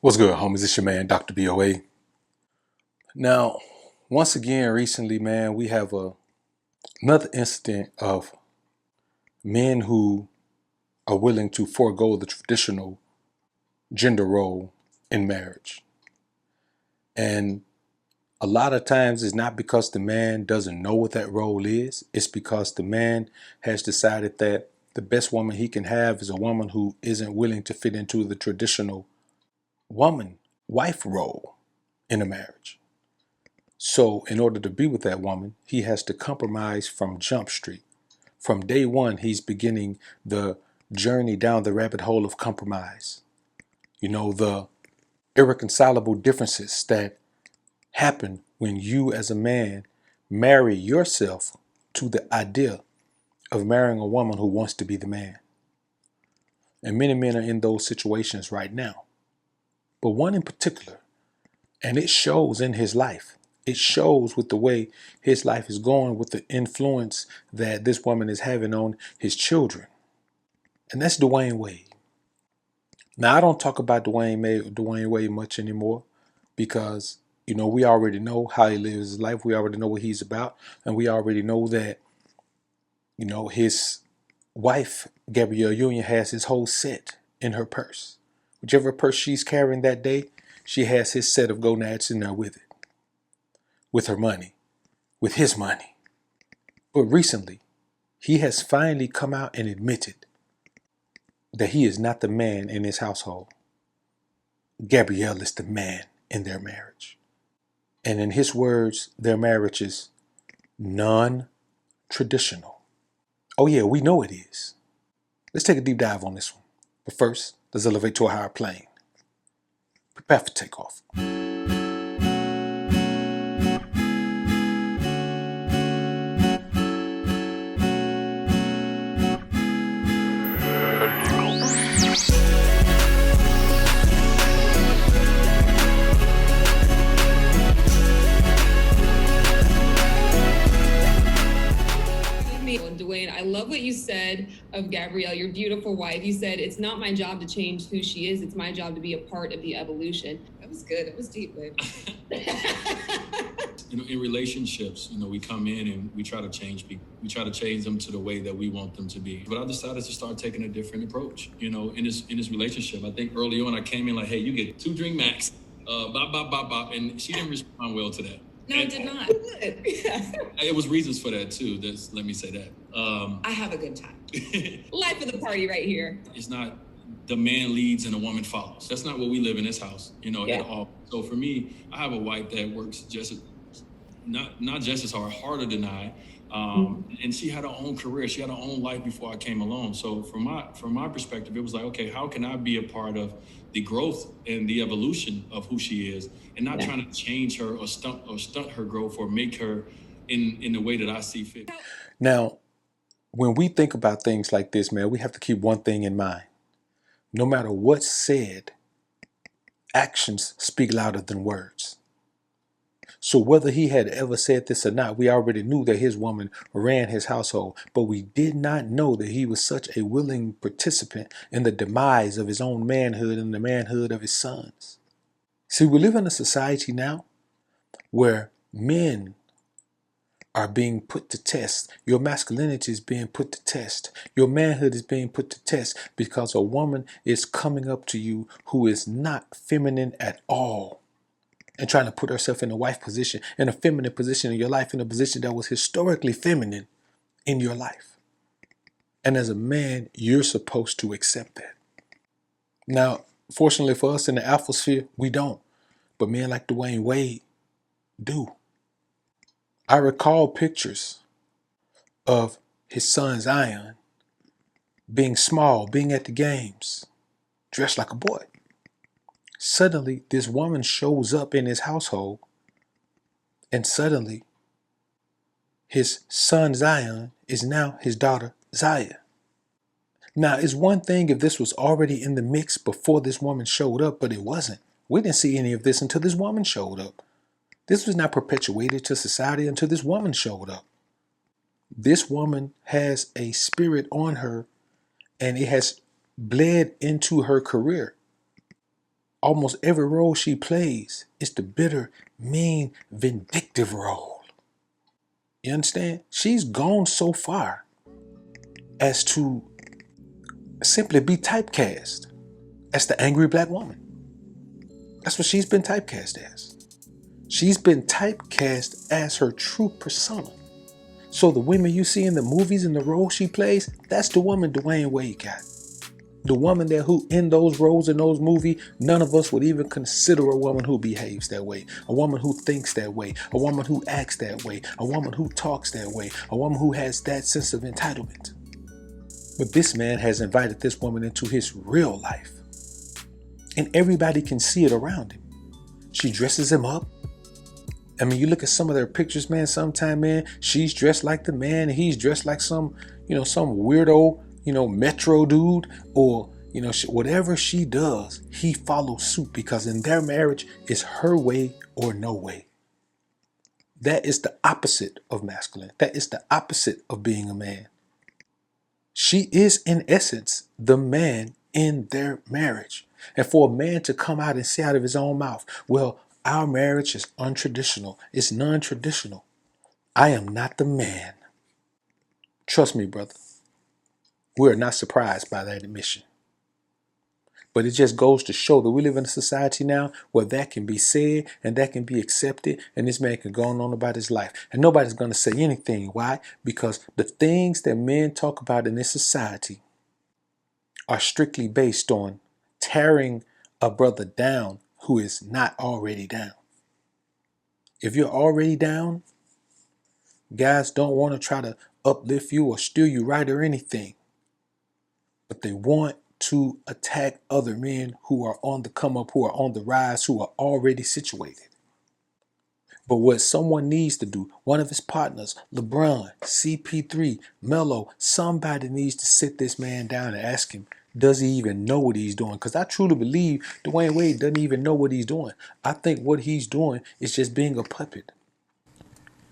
What's good, homies? It's your man, Dr. BOA. Now, once again, recently, man, we have another incident of men who are willing to forego the traditional gender role in marriage. And a lot of times it's not because the man doesn't know what that role is. It's because the man has decided that the best woman he can have is a woman who isn't willing to fit into the traditional woman, wife role in a marriage. So in order to be with that woman, he has to compromise from Jump Street. From day one, he's beginning the journey down the rabbit hole of compromise. You know, the irreconcilable differences that happen when you as a man marry yourself to the idea of marrying a woman who wants to be the man. And many men are in those situations right now. But one in particular, and it shows in his life. It shows with the way his life is going, with the influence that this woman is having on his children. And that's Dwayne Wade. Now, I don't talk about Dwayne Wade much anymore because, you know, we already know how he lives his life. We already know what he's about. And we already know that, you know, his wife, Gabrielle Union, has his whole set in her purse. Whichever purse she's carrying that day, she has his set of gonads in there with it. With her money, with his money. But recently, he has finally come out and admitted that he is not the man in his household. Gabrielle is the man in their marriage. And in his words, their marriage is non-traditional. Oh yeah, we know it is. Let's take a deep dive on this one. But first, let's elevate to a higher plane. Prepare for takeoff. Dwayne, I love what you said of Gabrielle, your beautiful wife. You said, it's not my job to change who she is. It's my job to be a part of the evolution. That was good. That was deep, babe. You know, in relationships, you know, we come in and we try to change people. We try to change them to the way that we want them to be. But I decided to start taking a different approach, you know, in this relationship. I think early on I came in like, hey, you get 2 drink max, bop, bop, bop, bop. And she didn't respond well to that. No, it did not. It was reasons for that too. Let me say that. I have a good time. Life of the party right here. It's not the man leads and the woman follows. That's not what we live in this house, you know, at all. So for me, I have a wife that works not just as hard, harder than I. And she had her own career. She had her own life before I came along. So from my perspective, it was like, okay, how can I be a part of the growth and the evolution of who she is, and not trying to change her or stunt her growth or make her in the way that I see fit. Now, when we think about things like this, man, we have to keep one thing in mind. No matter what's said, actions speak louder than words. So whether he had ever said this or not, we already knew that his woman ran his household, but we did not know that he was such a willing participant in the demise of his own manhood and the manhood of his sons. See, we live in a society now where men are being put to test. Your masculinity is being put to test. Your manhood is being put to test because a woman is coming up to you who is not feminine at all, and trying to put herself in a wife position, in a feminine position in your life, in a position that was historically feminine in your life. And as a man, you're supposed to accept that. Now, fortunately for us in the alpha sphere, we don't. But men like Dwayne Wade do. I recall pictures of his son Zion being small, being at the games, dressed like a boy. Suddenly, this woman shows up in his household, and suddenly, his son Zion is now his daughter Zaya. Now, it's one thing if this was already in the mix before this woman showed up, but it wasn't. We didn't see any of this until this woman showed up. This was not perpetuated to society until this woman showed up. This woman has a spirit on her, and it has bled into her career. Almost every role she plays is the bitter, mean, vindictive role. You understand? She's gone so far as to simply be typecast as the angry black woman. That's what she's been typecast as. She's been typecast as her true persona. So the women you see in the movies and the role she plays, that's the woman Dwayne Wade got. The woman that who in those roles in those movies, none of us would even consider a woman who behaves that way, a woman who thinks that way, a woman who acts that way, a woman who talks that way, a woman who has that sense of entitlement. But this man has invited this woman into his real life. And everybody can see it around him. She dresses him up. I mean, you look at some of their pictures, man, sometime, man, she's dressed like the man, and he's dressed like some weirdo, metro dude, or, whatever she does, he follows suit, because in their marriage, it's her way or no way. That is the opposite of masculine. That is the opposite of being a man. She is, in essence, the man in their marriage. And for a man to come out and say out of his own mouth, well, our marriage is untraditional. It's non-traditional. I am not the man. Trust me, brother. We're not surprised by that admission. But it just goes to show that we live in a society now where that can be said and that can be accepted, and this man can go on about his life. And nobody's going to say anything. Why? Because the things that men talk about in this society are strictly based on tearing a brother down who is not already down. If you're already down, guys don't want to try to uplift you or steer you right or anything. But they want to attack other men who are on the come up, who are on the rise, who are already situated. But what someone needs to do, one of his partners, LeBron, CP3, Melo, somebody needs to sit this man down and ask him, does he even know what he's doing? Because I truly believe Dwayne Wade doesn't even know what he's doing. I think what he's doing is just being a puppet.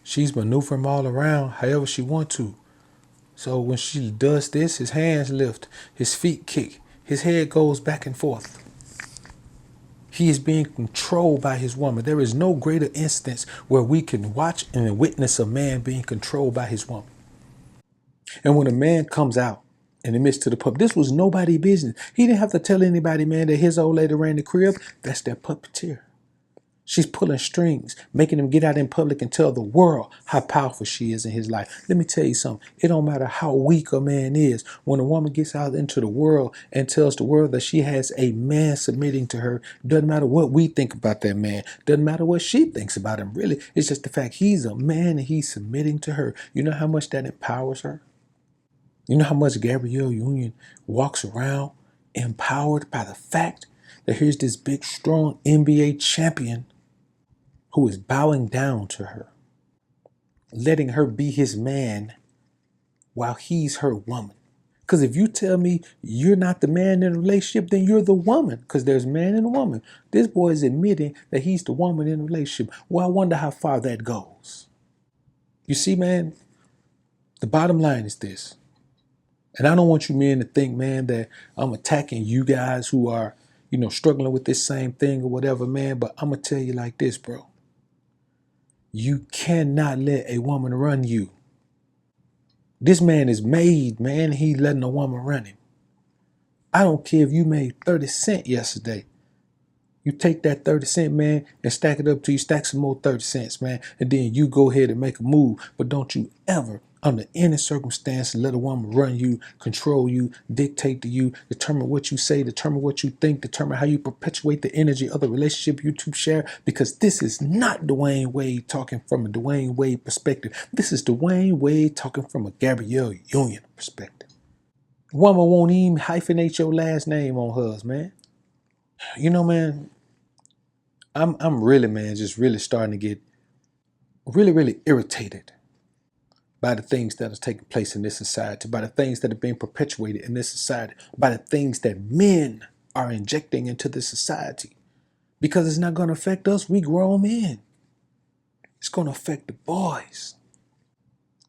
She's maneuvering him all around however she wants to. So when she does this, his hands lift, his feet kick, his head goes back and forth. He is being controlled by his woman. There is no greater instance where we can watch and witness a man being controlled by his woman. And when a man comes out in the midst of the public, this was nobody's business. He didn't have to tell anybody, man, that his old lady ran the crib. That's that puppeteer. She's pulling strings, making him get out in public and tell the world how powerful she is in his life. Let me tell you something. It don't matter how weak a man is. When a woman gets out into the world and tells the world that she has a man submitting to her, doesn't matter what we think about that man. Doesn't matter what she thinks about him, really. It's just the fact he's a man and he's submitting to her. You know how much that empowers her? You know how much Gabrielle Union walks around empowered by the fact that here's this big, strong NBA champion who is bowing down to her, letting her be his man while he's her woman. Because if you tell me you're not the man in a relationship, then you're the woman, because there's man and a woman. This boy is admitting that he's the woman in a relationship. Well, I wonder how far that goes. You see, man, the bottom line is this. And I don't want you men to think, man, that I'm attacking you guys who are, struggling with this same thing or whatever, man. But I'm going to tell you like this, bro. You cannot let a woman run you. This man is made, man. He letting a woman run him. I don't care if you made 30 cents yesterday. You take that 30 cent, man, and stack it up till you stack some more 30 cents, man. And then you go ahead and make a move. But don't you ever, under any circumstance, let a woman run you, control you, dictate to you, determine what you say, determine what you think, determine how you perpetuate the energy of the relationship you two share. Because this is not Dwayne Wade talking from a Dwayne Wade perspective. This is Dwayne Wade talking from a Gabrielle Union perspective. Woman won't even hyphenate your last name on hers, man. Man, I'm really, man, just really starting to get really, really irritated by the things that are taking place in this society, by the things that are being perpetuated in this society, by the things that men are injecting into this society. Because it's not going to affect us, we grown men. It's going to affect the boys.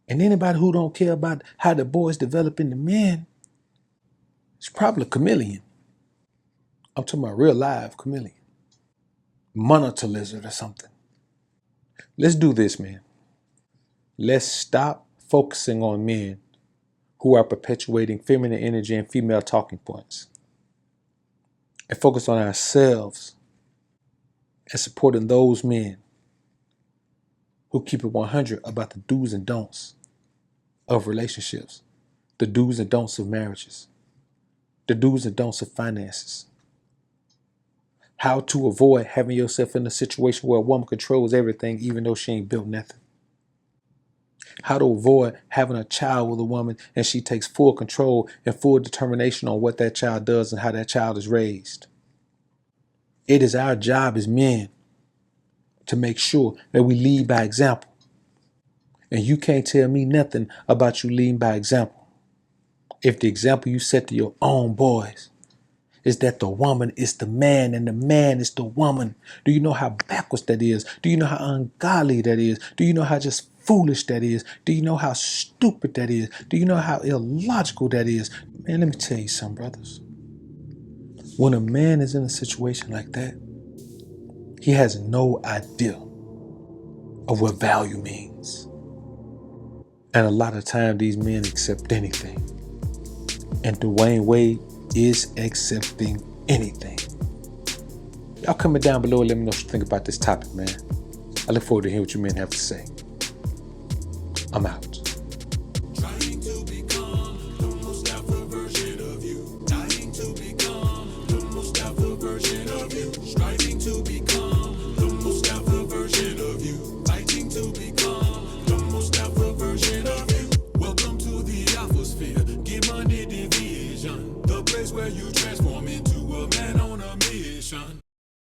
And anybody who don't care about how the boys develop into men is probably a chameleon. I'm talking about real live chameleon. Monitor lizard or something. Let's do this, man. Let's stop focusing on men who are perpetuating feminine energy and female talking points and focus on ourselves and supporting those men who keep it 100 about the do's and don'ts of relationships, the do's and don'ts of marriages, the do's and don'ts of finances, how to avoid having yourself in a situation where a woman controls everything even though she ain't built nothing, how to avoid having a child with a woman and she takes full control and full determination on what that child does and how that child is raised. It is our job as men to make sure that we lead by example. And you can't tell me nothing about you leading by example if the example you set to your own boys is that the woman is the man and the man is the woman. Do you know how backwards that is? Do you know how ungodly that is? Do you know how just foolish that is? Do you know how stupid that is? Do you know how illogical that is? Man, let me tell you something, brothers. When a man is in a situation like that, he has no idea of what value means. And a lot of times these men accept anything. And Dwayne Wade is accepting anything. Y'all comment down below and let me know what you think about this topic, man. I look forward to hearing what you men have to say. I'm out. Trying to become the most alpha version of you. Dying to become the most alpha version of you. Striving to become the most alpha version of you. Fighting to become the most alpha version of you. Welcome to the alpha sphere. Get money division. The place where you transform into a man on a mission.